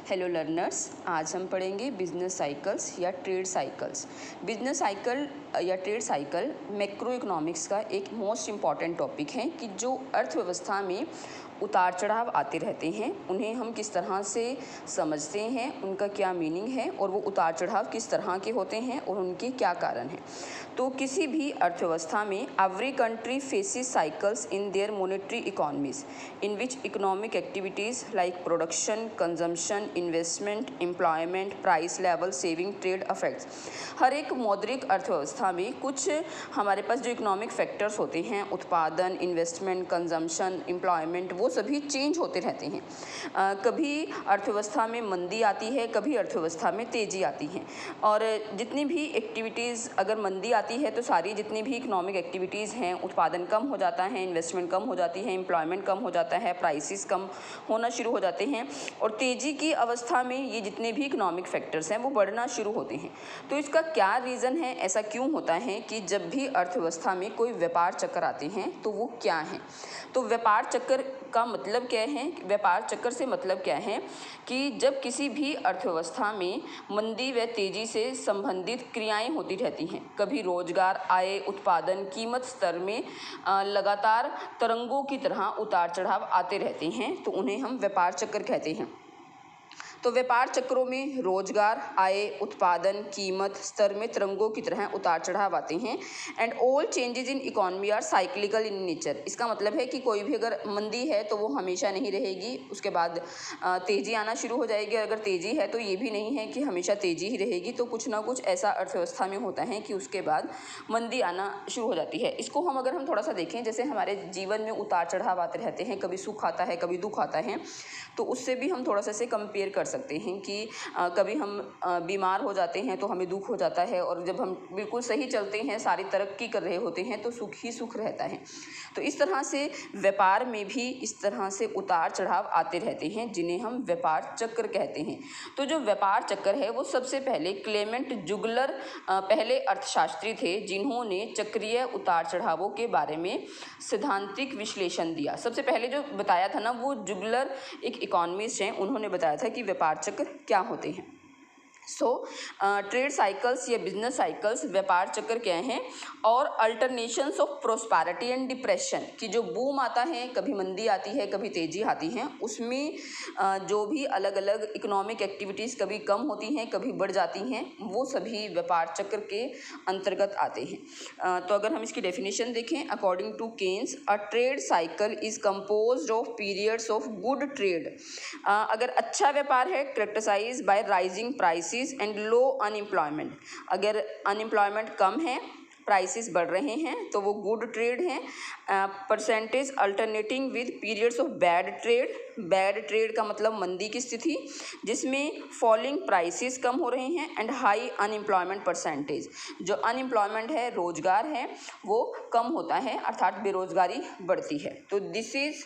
Hello learners, आज हम पढ़ेंगे बिजनेस साइकिल्स या ट्रेड साइकिल्स। बिजनेस साइकिल या ट्रेड साइकिल मैक्रो इकोनॉमिक्स का एक मोस्ट इम्पॉर्टेंट टॉपिक है कि जो अर्थव्यवस्था में उतार चढ़ाव आते रहते हैं उन्हें हम किस तरह से समझते हैं, उनका क्या मीनिंग है और वो उतार चढ़ाव किस तरह के होते हैं और उनके क्या कारण हैं। तो किसी भी अर्थव्यवस्था में every country faces cycles in their monetary economies in which economic activities like production, consumption, investment, employment, price level, saving, trade affects. हर एक मौद्रिक अर्थव्यवस्था में कुछ हमारे पास जो इकोनॉमिक फैक्टर्स होते हैं, उत्पादन, इन्वेस्टमेंट, कंजम्पशन, एम्प्लॉयमेंट, वो सभी चेंज होते रहते हैं। कभी अर्थव्यवस्था में मंदी आती है, कभी अर्थव्यवस्था में तेज़ी आती है। और जितनी भी एक्टिविटीज़, अगर मंदी आती है तो सारी जितनी भी इकोनॉमिक एक्टिविटीज़ हैं, उत्पादन कम हो जाता है, इन्वेस्टमेंट कम हो जाती है, एम्प्लॉयमेंट कम हो जाता है, प्राइसेस कम होना शुरू हो जाते हैं और तेज़ी की अवस्था में ये जितने भी इकोनॉमिक फैक्टर्स हैं वो बढ़ना शुरू होते हैं। तो इसका क्या रीज़न है, ऐसा क्यों होता है कि जब भी अर्थव्यवस्था में कोई व्यापार चक्कर आते हैं तो वो क्या हैं। तो व्यापार चक्कर का मतलब क्या है, व्यापार चक्कर से मतलब क्या है कि जब किसी भी अर्थव्यवस्था में मंदी व तेज़ी से संबंधित क्रियाएं होती रहती हैं, कभी रोजगार, आय, उत्पादन, कीमत स्तर में लगातार तरंगों की तरह उतार चढ़ाव आते रहते हैं, तो उन्हें हम व्यापार चक्कर कहते हैं। तो व्यापार चक्रों में रोजगार, आय, उत्पादन, कीमत स्तर में तरंगों की तरह उतार चढ़ाव आते हैं। And all changes in economy are cyclical in nature. इसका मतलब है कि कोई भी अगर मंदी है तो वो हमेशा नहीं रहेगी, उसके बाद तेज़ी आना शुरू हो जाएगी। अगर तेज़ी है तो ये भी नहीं है कि हमेशा तेज़ी ही रहेगी, तो कुछ ना कुछ ऐसा अर्थव्यवस्था में होता है कि उसके बाद मंदी आना शुरू हो जाती है। इसको अगर हम थोड़ा सा देखें, जैसे हमारे जीवन में उतार चढ़ाव आते रहते हैं, कभी सुख आता है, कभी दुख आता है, तो उससे भी हम थोड़ा सा से कंपेयर कर सकते हैं कि कभी हम बीमार हो जाते हैं तो हमें दुख हो जाता है, और जब हम बिल्कुल सही चलते हैं, सारी तरक्की कर रहे होते हैं, तो सुख ही सुख रहता है। तो इस तरह से व्यापार में भी इस तरह से उतार चढ़ाव आते रहते हैं, जिन्हें हम व्यापार चक्र कहते हैं। तो जो व्यापार चक्र है वो सबसे पहले क्लेमेंट जुगलर पहले अर्थशास्त्री थे, जिन्होंने चक्रीय उतार चढ़ावों के बारे में सैद्धांतिक विश्लेषण दिया। सबसे पहले जो बताया था ना, वो जुगलर एक इकोनॉमिस्ट हैं, उन्होंने बताया था कि व्यापार चक्र क्या होते हैं। ट्रेड साइकिल्स या बिजनेस साइकिल्स व्यापार चक्र क्या हैं, और अल्टरनेशंस ऑफ प्रोस्पैरिटी एंड डिप्रेशन, कि जो बूम आता है, कभी मंदी आती है, कभी तेज़ी आती है, उसमें जो भी अलग अलग इकोनॉमिक एक्टिविटीज़ कभी कम होती हैं, कभी बढ़ जाती हैं, वो सभी व्यापार चक्र के अंतर्गत आते हैं। तो अगर हम इसकी डेफिनेशन देखें, according to Keynes, a trade cycle is composed of periods of good trade. अगर अच्छा व्यापार है, characterized by rising price and low unemployment. अगर अनएम्प्लॉयमेंट कम है, प्राइसेस बढ़ रहे हैं, तो वो गुड ट्रेड हैं। Percentage alternating with periods of bad trade. Bad trade का मतलब मंदी की स्थिति, जिसमें फॉलिंग प्राइसेस कम हो रहे हैं, एंड हाई अनएम्प्लॉयमेंट परसेंटेज। जो अनएम्प्लॉयमेंट है, रोजगार है, वो कम होता है, अर्थात बेरोजगारी बढ़ती है। तो this is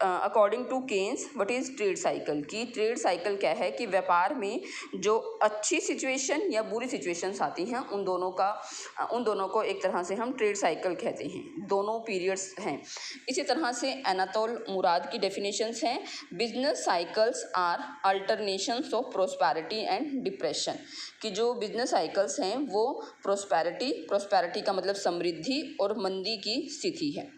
according to Keynes what is trade cycle, की ट्रेड साइकिल क्या है कि व्यापार में जो अच्छी सिचुएशन या बुरी सिचुएशंस आती हैं, उन दोनों को एक तरह से हम ट्रेड साइकिल कहते हैं। दोनों पीरियड्स हैं। इसी तरह से एनातोल मुराद की डेफिनेशंस हैं, business cycles are alternations of prosperity and depression, कि जो बिजनेस साइकिल्स हैं वो प्रोस्पैरिटी का मतलब समृद्धि और मंदी की स्थिति है।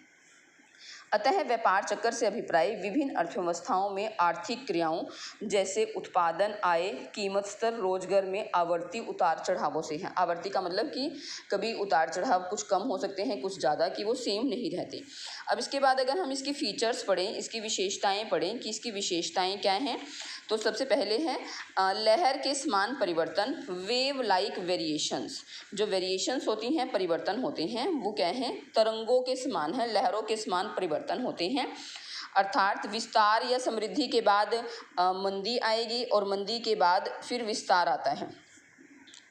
अतः व्यापार चक्र से अभिप्राय विभिन्न अर्थव्यवस्थाओं में आर्थिक क्रियाओं जैसे उत्पादन, आय, कीमत स्तर, रोजगार में आवर्ती उतार चढ़ावों से है। आवर्ती का मतलब कि कभी उतार चढ़ाव कुछ कम हो सकते हैं, कुछ ज़्यादा, कि वो सेम नहीं रहते। अब इसके बाद अगर हम इसकी फीचर्स पढ़ें, इसकी विशेषताएं पढ़ें कि इसकी विशेषताएं क्या हैं, तो सबसे पहले है लहर के समान परिवर्तन, वेव लाइक वेरिएशंस। जो वेरिएशंस होती हैं, परिवर्तन होते हैं, वो क्या हैं, तरंगों के समान है, लहरों के समान परिवर्तन होते हैं। अर्थात विस्तार या समृद्धि के बाद मंदी आएगी और मंदी के बाद फिर विस्तार आता है।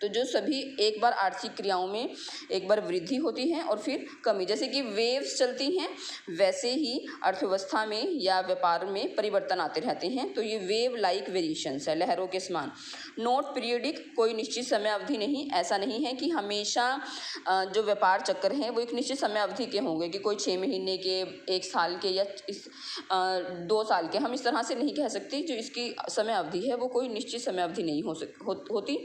तो जो सभी एक बार आर्थिक क्रियाओं में एक बार वृद्धि होती है और फिर कमी, जैसे कि वेव्स चलती हैं वैसे ही अर्थव्यवस्था में या व्यापार में परिवर्तन आते रहते हैं। तो ये वेव लाइक वेरिएशंस है, लहरों के समान। नॉट पीरियडिक, कोई निश्चित समय अवधि नहीं। ऐसा नहीं है कि हमेशा जो व्यापार चक्र हैं वो एक निश्चित समय अवधि के होंगे कि कोई 6 महीने के, 1 साल के या 2 साल के। हम इस तरह से नहीं कह सकते। जो इसकी समय अवधि है वो कोई निश्चित समय अवधि नहीं होती।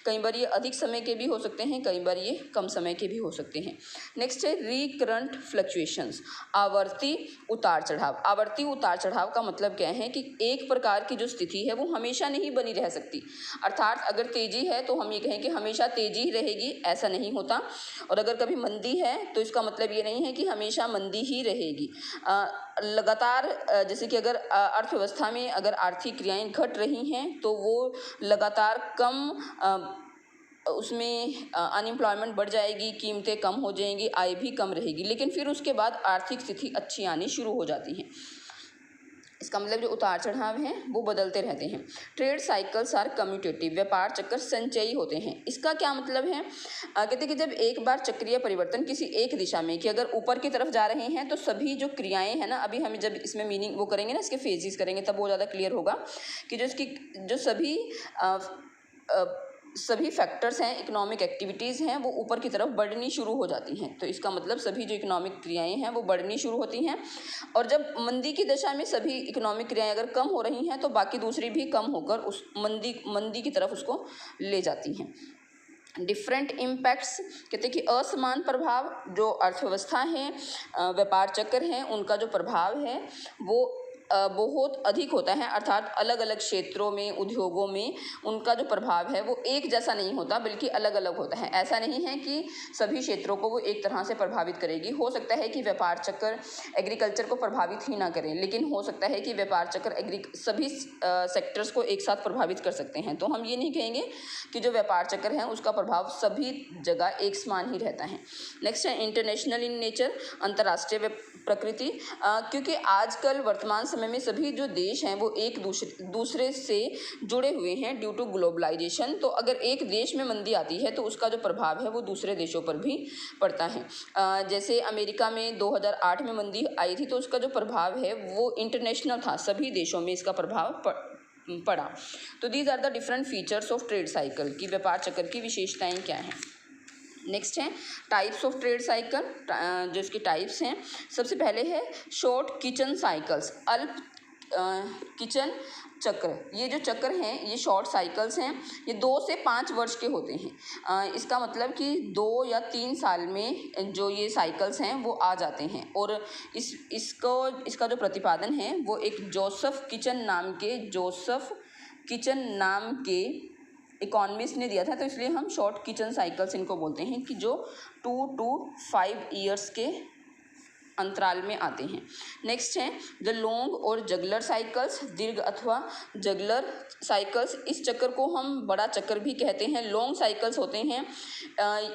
कई बार ये अधिक समय के भी हो सकते हैं, कई बार ये कम समय के भी हो सकते हैं। नेक्स्ट है रिकरंट फ्लक्चुएशंस, आवर्ती उतार चढ़ाव। आवर्ती उतार चढ़ाव का मतलब क्या है कि एक प्रकार की जो स्थिति है वो हमेशा नहीं बनी रह सकती। अर्थात अगर तेजी है तो हम ये कहें कि हमेशा तेजी ही रहेगी, ऐसा नहीं होता। और अगर कभी मंदी है तो इसका मतलब ये नहीं है कि हमेशा मंदी ही रहेगी। लगातार जैसे कि अगर अर्थव्यवस्था में अगर आर्थिक क्रियाएं घट रही हैं तो वो लगातार कम उसमें अनएम्प्लॉयमेंट बढ़ जाएगी, कीमतें कम हो जाएंगी, आय भी कम रहेगी, लेकिन फिर उसके बाद आर्थिक स्थिति अच्छी आनी शुरू हो जाती है। इसका मतलब जो उतार चढ़ाव हैं वो बदलते रहते हैं। ट्रेड साइकिल्स आर कम्यूटेटिव, व्यापार चक्र संचयी होते हैं। इसका क्या मतलब है? कहते हैं कि जब एक बार चक्रीय परिवर्तन किसी एक दिशा में, कि अगर ऊपर की तरफ जा रहे हैं तो सभी जो क्रियाएं हैं ना, अभी हम जब इसमें मीनिंग वो करेंगे ना, इसके फेजेस करेंगे तब वो ज़्यादा क्लियर होगा कि जो इसकी जो सभी फैक्टर्स हैं, इकोनॉमिक एक्टिविटीज़ हैं, वो ऊपर की तरफ बढ़नी शुरू हो जाती हैं। तो इसका मतलब सभी जो इकोनॉमिक क्रियाएं हैं वो बढ़नी शुरू होती हैं। और जब मंदी की दशा में सभी इकोनॉमिक क्रियाएं अगर कम हो रही हैं तो बाकी दूसरी भी कम होकर उस मंदी की तरफ उसको ले जाती हैं। डिफरेंट इम्पैक्ट्स, कहते हैं कि असमान प्रभाव, जो अर्थव्यवस्था है, व्यापार चक्र हैं, उनका जो प्रभाव है वो बहुत अधिक होता है। अर्थात अलग अलग क्षेत्रों में, उद्योगों में उनका जो प्रभाव है वो एक जैसा नहीं होता, बल्कि अलग अलग होता है। ऐसा नहीं है कि सभी क्षेत्रों को वो एक तरह से प्रभावित करेगी। हो सकता है कि व्यापार चक्र एग्रीकल्चर को प्रभावित ही ना करें, लेकिन हो सकता है कि व्यापार चक्र सभी सेक्टर्स को एक साथ प्रभावित कर सकते हैं। तो हम ये नहीं कहेंगे कि जो व्यापार चक्र है उसका प्रभाव सभी जगह एक समान ही रहता है। नेक्स्ट है इंटरनेशनल इन नेचर, अंतर्राष्ट्रीय प्रकृति, क्योंकि आजकल वर्तमान समय में सभी जो देश हैं वो एक दूसरे से जुड़े हुए हैं ड्यू टू ग्लोबलाइजेशन। तो अगर एक देश में मंदी आती है तो उसका जो प्रभाव है वो दूसरे देशों पर भी पड़ता है। जैसे अमेरिका में 2008 में मंदी आई थी तो उसका जो प्रभाव है वो इंटरनेशनल था, सभी देशों में इसका प्रभाव पड़ा। तो these are the different features of trade cycle, की व्यापार चक्र की विशेषताएं क्या हैं। नेक्स्ट है टाइप्स ऑफ ट्रेड साइकिल, जो इसके टाइप्स हैं। सबसे पहले है शॉर्ट किचन साइकिल्स, अल्प किचन चक्र। ये जो चक्र हैं ये शॉर्ट साइकिल्स हैं, ये 2 से 5 वर्ष के होते हैं। इसका मतलब कि 2 या 3 साल में जो ये साइकिल्स हैं वो आ जाते हैं। और इसका जो प्रतिपादन है वो एक जोसेफ किचन नाम के इकोनॉमिस्ट ने दिया था। तो इसलिए हम शॉर्ट किचन साइकिल्स इनको बोलते हैं कि जो 2 to 5 ईयर्स के अंतराल में आते हैं। नेक्स्ट है द लॉन्ग और जगलर साइकिल्स, दीर्घ अथवा जगलर साइकिल्स। इस चक्र को हम बड़ा चक्र भी कहते हैं। लॉन्ग साइकिल्स होते हैं,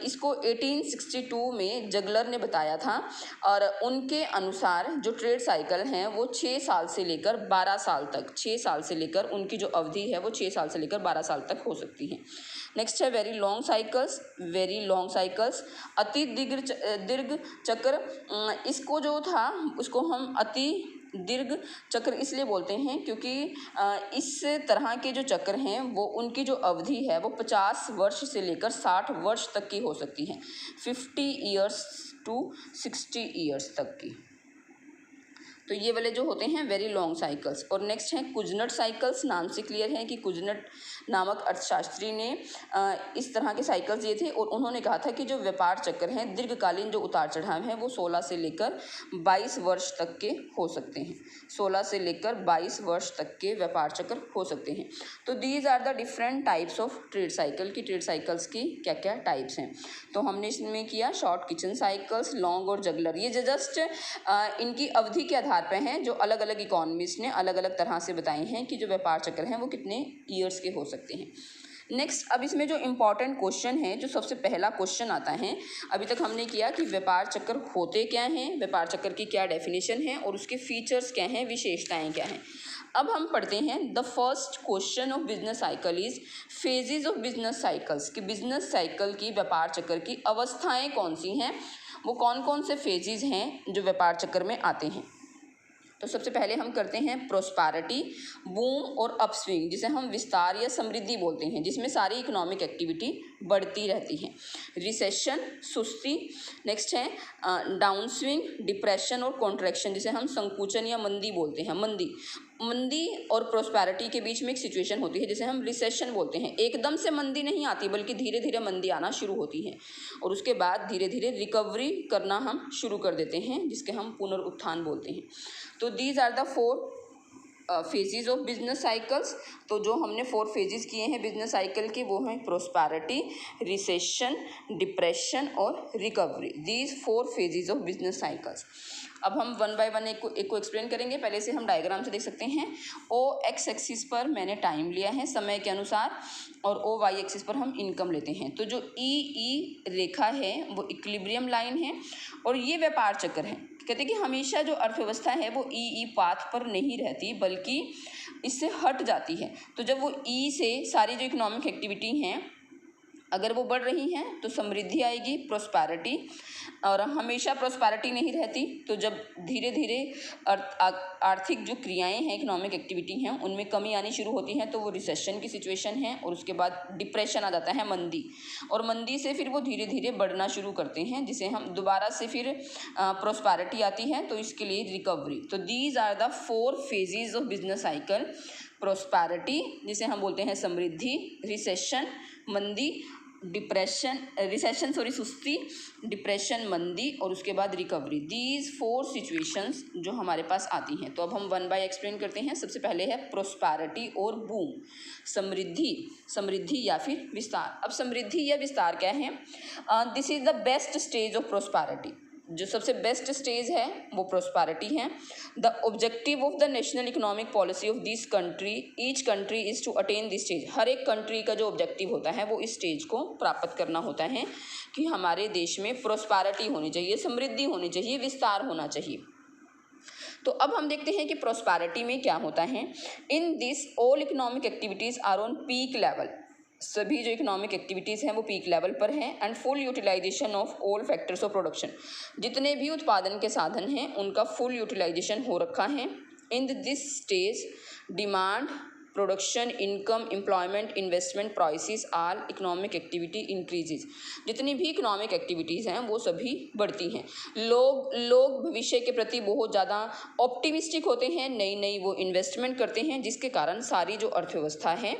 इसको 1862 में जगलर ने बताया था। और उनके अनुसार जो ट्रेड साइकिल हैं वो 6 साल से लेकर 12 साल तक, 6 साल से लेकर उनकी जो अवधि है वो 6 साल से लेकर 12 साल तक हो सकती है। नेक्स्ट है वेरी लॉन्ग साइकिल्स, अति दीर्घ चक्र। इसको जो था उसको हम अति दीर्घ चक्र इसलिए बोलते हैं क्योंकि इस तरह के जो चक्र हैं वो उनकी जो अवधि है वो 50 वर्ष से लेकर 60 वर्ष तक की हो सकती है, 50 ईयर्स to 60 ईयर्स तक की। तो ये वाले जो होते हैं वेरी लॉन्ग साइकिल्स। और नेक्स्ट है कुजनट साइकिल्स, नाम से क्लियर है कि कुजनट नामक अर्थशास्त्री ने इस तरह के साइकिल्स दिए थे। और उन्होंने कहा था कि जो व्यापार चक्र हैं, दीर्घकालीन जो उतार चढ़ाव हैं वो 16 से लेकर 22 वर्ष तक के हो सकते हैं। 16 से लेकर 22 वर्ष तक के व्यापार चक्र हो सकते हैं। तो these are the different types of trade cycle, की ट्रेड साइकिल्स की क्या क्या टाइप्स हैं। तो हमने इसमें किया शॉर्ट किचन साइकिल्स, लॉन्ग और जगलर। ये जस्ट इनकी अवधि के आधार पे हैं, जो अलग अलग इकोनॉमिस्ट ने अलग अलग तरह से बताए हैं कि जो व्यापार चक्र हैं वो कितने ईयर्स के हो सकते हैं। नेक्स्ट, अब इसमें जो इम्पॉर्टेंट क्वेश्चन है, जो सबसे पहला क्वेश्चन आता है, अभी तक हमने किया कि व्यापार चक्र होते क्या हैं, व्यापार चक्र की क्या डेफिनेशन है और उसके फीचर्स क्या हैं, विशेषताएं क्या हैं। अब हम पढ़ते हैं the first question of business cycle is phases of business cycles, कि बिजनेस साइकिल की, व्यापार चक्र की अवस्थाएं कौन सी हैं, वो कौन कौन से फेजेस हैं जो व्यापार चक्र में आते हैं। तो सबसे पहले हम करते हैं प्रोस्पैरिटी, बूम और अपस्विंग, जिसे हम विस्तार या समृद्धि बोलते हैं, जिसमें सारी इकोनॉमिक एक्टिविटी बढ़ती रहती है। रिसेशन, सुस्ती। नेक्स्ट है डाउन स्विंग, डिप्रेशन और कॉन्ट्रैक्शन, जिसे हम संकुचन या मंदी बोलते हैं। मंदी और प्रोस्पैरिटी के बीच में एक सिचुएशन होती है जिसे हम रिसेशन बोलते हैं। एकदम से मंदी नहीं आती बल्कि धीरे धीरे मंदी आना शुरू होती है और उसके बाद धीरे धीरे रिकवरी करना हम शुरू कर देते हैं, जिसके हम पुनरुत्थान बोलते हैं। तो these are the 4 phases of business cycles. तो जो हमने 4 फेजेस किए हैं बिजनेस साइकिल के, वो हैं प्रोस्पैरिटी, रिसेशन, डिप्रेशन और recovery. These 4 phases of business cycles. अब हम वन बाय वन एक को एक्सप्लेन करेंगे। पहले से हम डायग्राम से देख सकते हैं। ओ एक्स एक्सिस पर मैंने टाइम लिया है समय के अनुसार, और ओ वाई एक्सिस पर हम इनकम लेते हैं। तो जो ई रेखा है वो इक्विलिब्रियम लाइन है और ये व्यापार चक्र है। कहते हैं कि हमेशा जो अर्थव्यवस्था है वो ई पाथ पर नहीं रहती बल्कि इससे हट जाती है। तो जब वो ई से सारी जो इकोनॉमिक एक्टिविटी हैं अगर वो बढ़ रही हैं तो समृद्धि आएगी, प्रोस्पैरिटी, और हमेशा प्रोस्पैरिटी नहीं रहती। तो जब धीरे धीरे आर्थिक जो क्रियाएं हैं, इकोनॉमिक एक्टिविटी हैं, उनमें कमी आनी शुरू होती है तो वो रिसेशन की सिचुएशन है और उसके बाद डिप्रेशन आ जाता है, मंदी, और मंदी से फिर वो धीरे धीरे बढ़ना शुरू करते हैं जिसे हम दोबारा से फिर प्रोस्पैरिटी आती है तो इसके लिए रिकवरी। तो these are the 4 phases of business cycle. Prosperity जिसे हम बोलते हैं समृद्धि, रिसेशन मंदी, सुस्ती, डिप्रेशन मंदी, और उसके बाद रिकवरी। दीज 4 सिचुएशंस जो हमारे पास आती हैं। तो अब हम वन बाय एक्सप्लेन करते हैं। सबसे पहले है प्रोस्पैरिटी और बूम, समृद्धि या फिर विस्तार। अब समृद्धि या विस्तार क्या है? This is the best stage of prosperity. जो सबसे बेस्ट स्टेज है वो प्रोस्पैरिटी है। The objective of the national economic policy of this country, each country is to attain this stage. हर एक कंट्री का जो ऑब्जेक्टिव होता है वो इस स्टेज को प्राप्त करना होता है कि हमारे देश में प्रोस्पैरिटी होनी चाहिए, समृद्धि होनी चाहिए, विस्तार होना चाहिए। तो अब हम देखते हैं कि प्रोस्पैरिटी में क्या होता है। In this all economic activities are on peak level. सभी जो इकोनॉमिक एक्टिविटीज़ हैं वो पीक लेवल पर हैं। And full utilization of all factors of production, जितने भी उत्पादन के साधन हैं उनका फुल यूटिलाइजेशन हो रखा है। In this stage demand, production, income, employment, investment, prices, all economic activity increases. जितनी भी इकोनॉमिक एक्टिविटीज़ हैं वो सभी बढ़ती हैं। लोग भविष्य के प्रति बहुत ज़्यादा ऑप्टिमिस्टिक होते हैं, नई वो इन्वेस्टमेंट करते हैं, जिसके कारण सारी जो अर्थव्यवस्था है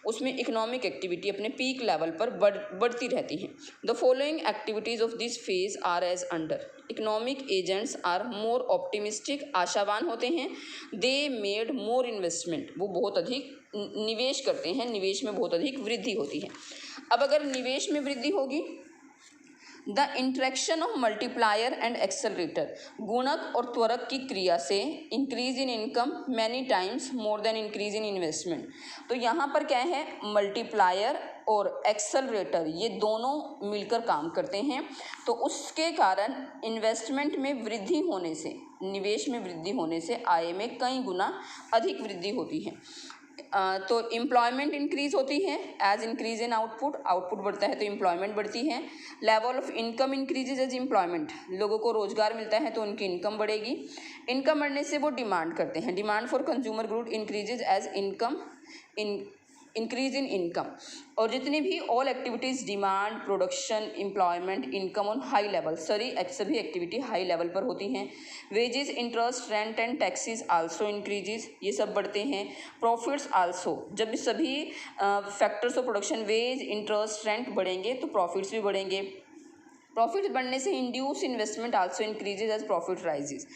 उसमें इकोनॉमिक एक्टिविटी अपने पीक लेवल पर बढ़ती रहती हैं। The following activities of this phase are as under. Economic agents are more optimistic, आशावान होते हैं। दे मेड मोर इन्वेस्टमेंट, वो बहुत अधिक निवेश करते हैं, निवेश में बहुत अधिक वृद्धि होती है। अब अगर निवेश में वृद्धि होगी, the interaction of multiplier and accelerator, गुणक और त्वरक की क्रिया से increase in income many times more than increase in investment. तो यहाँ पर क्या है, मल्टीप्लायर और एक्सेलरेटर ये दोनों मिलकर काम करते हैं। तो उसके कारण इन्वेस्टमेंट में वृद्धि होने से, निवेश में वृद्धि होने से आय में कई गुना अधिक वृद्धि होती है। तो एम्प्लॉयमेंट इंक्रीज होती है एज इंक्रीज इन आउटपुट बढ़ता है तो एम्प्लॉयमेंट बढ़ती है। Level of income increases as employment, लोगों को रोजगार मिलता है तो उनकी इनकम बढ़ेगी। इनकम बढ़ने से वो डिमांड करते हैं, demand for consumer good increases as increase in income. और जितनी भी all activities, demand, production, employment, income on high level, सभी एक्टिविटी हाई लेवल पर होती हैं। Wages, interest, rent and taxes also increases, ये सब बढ़ते हैं। प्रॉफिट्स आल्सो, जब सभी factors of production, wage, interest, rent बढ़ेंगे तो प्रॉफिट्स भी बढ़ेंगे। प्रॉफिट बढ़ने से induce investment also increases as profit rises.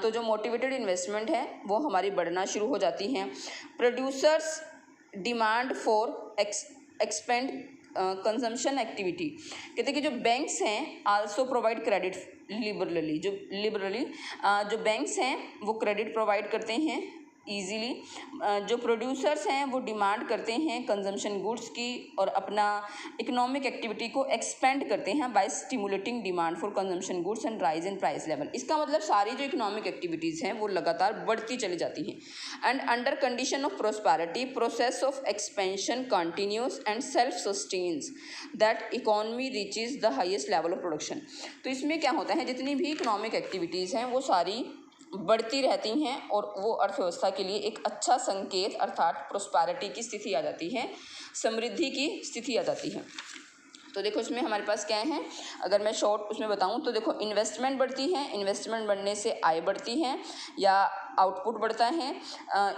तो जो मोटिवेटेड इन्वेस्टमेंट है वो हमारी बढ़ना शुरू हो जाती हैं। Producers demand for expand consumption activity, कहते हैं कि जो बैंक्स हैं आल्सो प्रोवाइड क्रेडिट लिबरली, जो बैंक्स हैं वो क्रेडिट प्रोवाइड करते हैं ईजीली। जो प्रोड्यूसर्स हैं वो डिमांड करते हैं कंजम्पशन गुड्स की और अपना इकोनॉमिक एक्टिविटी को एक्सपेंड करते हैं by stimulating demand for consumption goods and rise in price level. इसका मतलब सारी जो इकोनॉमिक एक्टिविटीज़ हैं वो लगातार बढ़ती चली जाती हैं। And under condition of prosperity process of expansion continuous and self sustains that economy reaches the highest level of production. तो इसमें क्या होता है, जितनी भी इकोनॉमिक एक्टिविटीज़ हैं वो सारी बढ़ती रहती हैं और वो अर्थव्यवस्था के लिए एक अच्छा संकेत अर्थात प्रोस्पैरिटी की स्थिति आ जाती है, समृद्धि की स्थिति आ जाती है। तो देखो इसमें हमारे पास क्या है, अगर मैं शॉर्ट उसमें बताऊं तो देखो इन्वेस्टमेंट बढ़ती है, इन्वेस्टमेंट बढ़ने से आय बढ़ती है या आउटपुट बढ़ता है।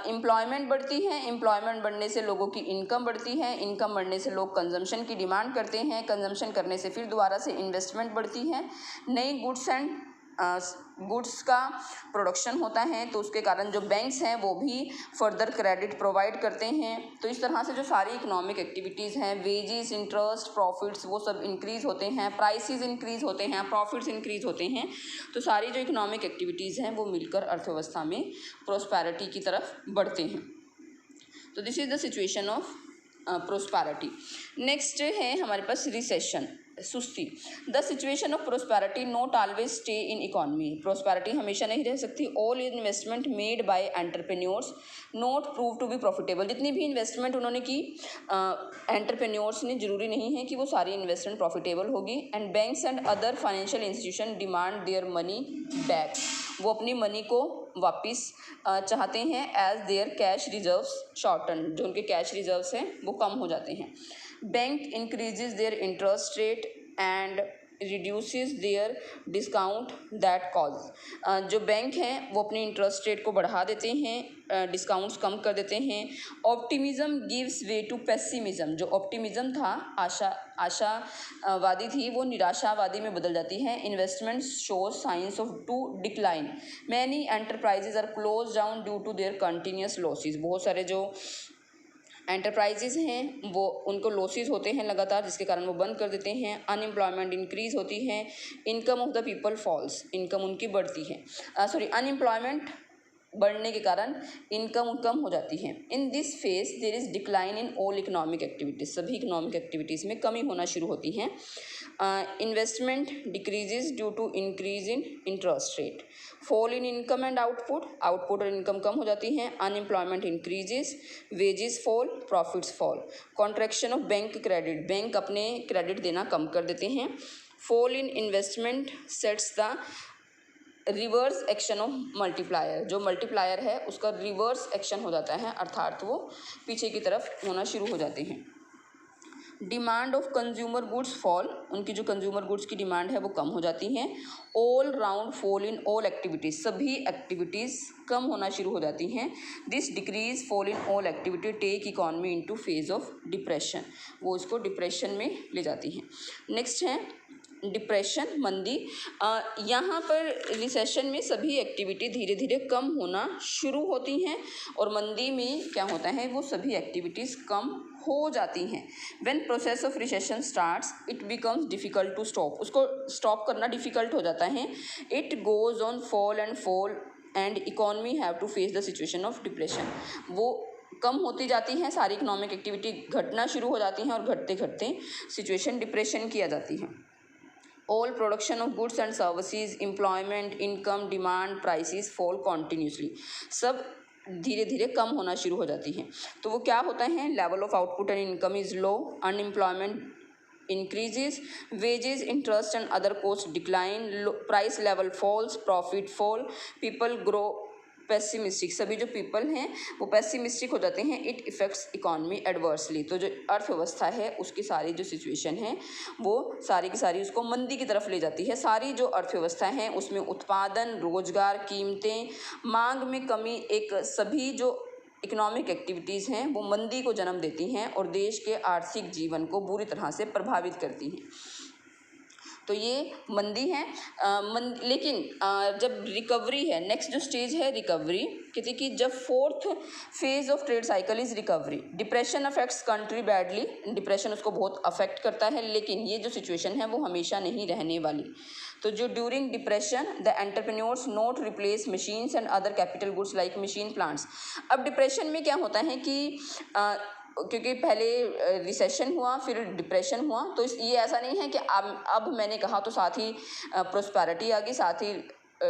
एम्प्लॉयमेंट बढ़ती है, एम्प्लॉयमेंट बढ़ने से लोगों की इनकम बढ़ती है, इनकम बढ़ने से लोग कंजम्पशन की डिमांड करते हैं, कंजम्पशन करने से फिर दोबारा से इन्वेस्टमेंट बढ़ती है, नई गुड्स का प्रोडक्शन होता है, तो उसके कारण जो बैंक्स हैं वो भी फर्दर क्रेडिट प्रोवाइड करते हैं। तो इस तरह से जो सारी इकोनॉमिक एक्टिविटीज़ हैं, वेजेस, इंटरेस्ट, प्रॉफिट्स, वो सब इंक्रीज़ होते हैं, प्राइसेस इंक्रीज़ होते हैं, प्रॉफिट्स इंक्रीज़ होते हैं। तो सारी जो इकोनॉमिक एक्टिविटीज़ हैं वो मिलकर अर्थव्यवस्था में प्रोस्पैरिटी की तरफ बढ़ते हैं। तो this is the situation of prosperity. Next है हमारे पास रिसेशन, सुस्ती। The situation of prosperity not always stay in economy. Prosperity हमेशा नहीं रह सकती। All investment made by entrepreneurs not prove to be profitable. जितनी भी इन्वेस्टमेंट उन्होंने की एंटरप्रेन्योर्स ने, जरूरी नहीं है कि वो सारी इन्वेस्टमेंट प्रॉफिटेबल होगी। And banks and other financial institution demand their money back. वो अपनी मनी को वापस चाहते हैं as their cash reserves shorten. जो उनके कैश रिजर्व्स हैं वो कम हो जाते हैं। Bank increases their interest rate and reduces their discount that cause. जो बैंक हैं वो अपनी इंटरेस्ट रेट को बढ़ा देते हैं, डिस्काउंट्स कम कर देते हैं। Optimism gives way to pessimism. जो ऑप्टिमिज्म था, आशावादी थी, वो निराशावादी में बदल जाती है। Investment show signs of to decline. Many enterprises are close down due to their continuous losses. बहुत सारे जो एंटरप्राइजेज हैं वो उनको लॉसेस होते हैं लगातार, जिसके कारण वो बंद कर देते हैं। अनएम्प्लॉयमेंट इंक्रीज होती है, income of the people falls. Income उनकी बढ़ती है, अनएम्प्लॉयमेंट बढ़ने के कारण इनकम कम हो जाती है। In this phase there is decline in all economic activities. सभी इकोनॉमिक एक्टिविटीज़ में कमी होना शुरू होती है। Investment decreases due to increase in interest rate. Fall in income and output और इनकम कम हो जाती हैं। Unemployment increases, wages fall, profits fall. Contraction of bank credit. Bank अपने क्रेडिट देना कम कर देते हैं। Fall in investment sets the reverse action of multiplier. जो मल्टीप्लायर है उसका रिवर्स एक्शन हो जाता है, अर्थात वो पीछे की तरफ होना शुरू हो जाते हैं। Demand of consumer goods fall. उनकी जो कंज्यूमर गुड्स की डिमांड है वो कम हो जाती हैं। All round fall in all activities. सभी एक्टिविटीज़ कम होना शुरू हो जाती हैं। This decrease fall in all activity take economy into phase of depression. वो इसको डिप्रेशन में ले जाती हैं। नेक्स्ट है डिप्रेशन, मंदी। यहाँ पर रिसेशन में सभी एक्टिविटी धीरे धीरे कम होना शुरू होती हैं और मंदी में क्या होता है, वो सभी एक्टिविटीज़ कम हो जाती हैं। When process of recession starts it becomes difficult to stop. उसको स्टॉप करना डिफ़िकल्ट हो जाता है। It goes on fall and economy have to face the situation of depression. वो कम होती जाती हैं, सारी इकोनॉमिक एक्टिविटी घटना शुरू हो जाती हैं और घटते घटते सिचुएशन डिप्रेशन की आ जाती है। All production of goods and services, employment, income, demand, prices fall continuously. सब धीरे धीरे कम होना शुरू हो जाती हैं। तो वो क्या होता है, level of output and income is low, unemployment increases, wages, interest and other costs decline, price level falls, profit fall, people grow pessimistic. सभी जो पीपल हैं वो पेसिमिस्टिक हो जाते हैं। It effects economy adversely. तो जो अर्थव्यवस्था है उसकी सारी जो सिचुएशन है वो सारी की सारी उसको मंदी की तरफ ले जाती है। सारी जो अर्थव्यवस्था है उसमें उत्पादन, रोजगार, कीमतें, मांग में कमी, एक सभी जो इकोनॉमिक एक्टिविटीज़ हैं वो मंदी को जन्म देती हैं और देश के आर्थिक जीवन को बुरी तरह से प्रभावित करती हैं। तो ये मंदी है। लेकिन जब रिकवरी है, नेक्स्ट जो स्टेज है रिकवरी, कहते कि जब fourth phase of trade cycle is recovery. Depression affects country badly, depression उसको बहुत अफेक्ट करता है, लेकिन ये जो सिचुएशन है वो हमेशा नहीं रहने वाली। तो जो during depression the entrepreneurs note replace machines and other capital goods like machine plants. अब डिप्रेशन में क्या होता है कि क्योंकि पहले रिसेशन हुआ, फिर डिप्रेशन हुआ, तो ये ऐसा नहीं है कि अब मैंने कहा तो साथ ही प्रोस्पेरिटी आ गई, साथ ही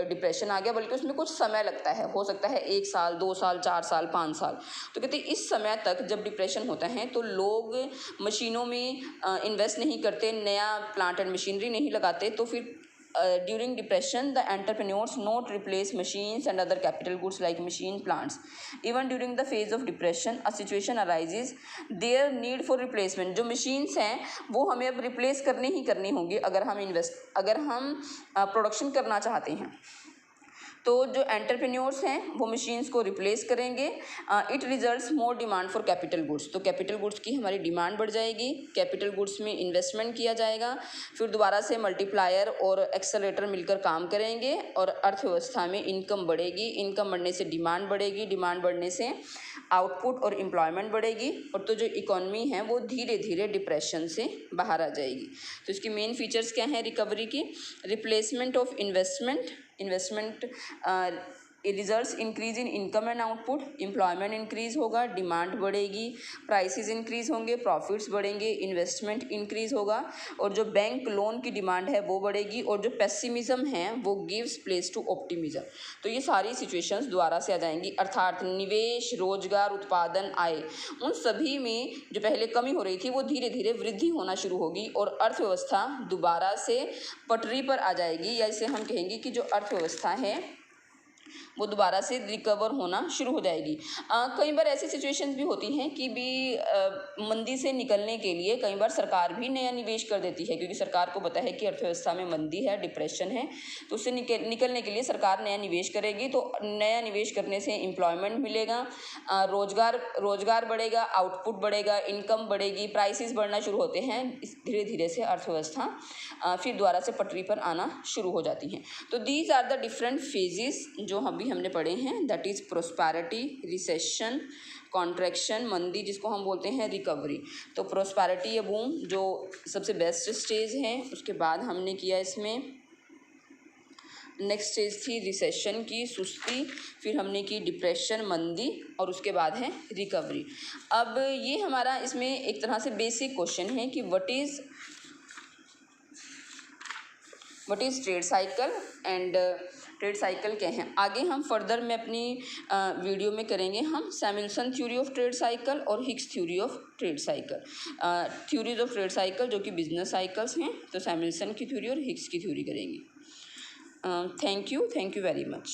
डिप्रेशन आ गया, बल्कि उसमें कुछ समय लगता है, हो सकता है 1 साल, 2 साल, 4 साल, 5 साल। तो कहते हैं इस समय तक जब डिप्रेशन होता है तो लोग मशीनों में इन्वेस्ट नहीं करते, नया प्लांट एंड मशीनरी नहीं लगाते, तो फिर during depression the entrepreneurs not replace machines and other capital goods like machine plants. Even during the phase of depression a situation arises their need for replacement. जो machines हैं वो हमें अब replace करनी ही करनी होंगी अगर हम प्रोडक्शन करना चाहते हैं। तो जो एंटरप्रेन्योर्स हैं वो मशीन्स को रिप्लेस करेंगे। It results more demand for capital goods. तो कैपिटल गुड्स की हमारी डिमांड बढ़ जाएगी, कैपिटल गुड्स में इन्वेस्टमेंट किया जाएगा, फिर दोबारा से मल्टीप्लायर और एक्सेलरेटर मिलकर काम करेंगे और अर्थव्यवस्था में इनकम बढ़ेगी, इनकम बढ़ने से डिमांड बढ़ेगी, डिमांड बढ़ने से आउटपुट और एम्प्लॉयमेंट बढ़ेगी, और तो जो इकोनॉमी है वो धीरे धीरे डिप्रेशन से बाहर आ जाएगी। तो इसकी मेन फीचर्स क्या हैं रिकवरी की? Replacement of investment results increase in income and output, employment increase होगा, डिमांड बढ़ेगी, प्राइसेस इंक्रीज होंगे, प्रॉफिट्स बढ़ेंगे, इन्वेस्टमेंट इंक्रीज होगा, और जो बैंक लोन की डिमांड है वो बढ़ेगी, और जो पेसिमिज्म है वो गिव्स प्लेस टू ऑप्टिमिज्म। तो ये सारी सिचुएशंस दोबारा से आ जाएंगी, अर्थात निवेश, रोजगार, उत्पादन, आय, उन सभी में जो पहले कमी हो रही थी वो धीरे धीरे वृद्धि होना शुरू होगी और अर्थव्यवस्था दोबारा से पटरी पर आ जाएगी, या इसे हम कहेंगे कि जो अर्थव्यवस्था है वो दोबारा से रिकवर होना शुरू हो जाएगी। कई बार ऐसी सिचुएशंस भी होती हैं कि मंदी से निकलने के लिए कई बार सरकार भी नया निवेश कर देती है, क्योंकि सरकार को पता है कि अर्थव्यवस्था में मंदी है, डिप्रेशन है, तो उससे निकलने के लिए सरकार नया निवेश करेगी। तो नया निवेश करने से एम्प्लॉयमेंट मिलेगा, रोजगार बढ़ेगा, आउटपुट बढ़ेगा, इनकम बढ़ेगी, प्राइसेस बढ़ना शुरू होते हैं, धीरे धीरे से अर्थव्यवस्था फिर दोबारा से पटरी पर आना शुरू हो जाती हैं। तो these are the different phases जो हमने पढ़े हैं, that is prosperity, recession, contraction, मंदी जिसको हम बोलते हैं, रिकवरी। तो प्रोस्पेरिटी या बूम जो सबसे बेस्ट स्टेज है, उसके बाद हमने किया इसमें नेक्स्ट स्टेज थी रिसेशन की, सुस्ती, फिर हमने की डिप्रेशन, मंदी, और उसके बाद है रिकवरी। अब ये हमारा इसमें एक तरह से बेसिक क्वेश्चन है कि what is trade cycle and trade cycle क्या है। आगे हम फर्दर में अपनी वीडियो में करेंगे हम सैमुएल्सन थ्योरी ऑफ ट्रेड साइकिल और Hicks theory of trade cycle, theories of trade cycle जो कि बिजनेस साइकिल्स हैं, तो सैमुएल्सन की थ्योरी और हिक्स की थ्योरी करेंगे। Thank you very much.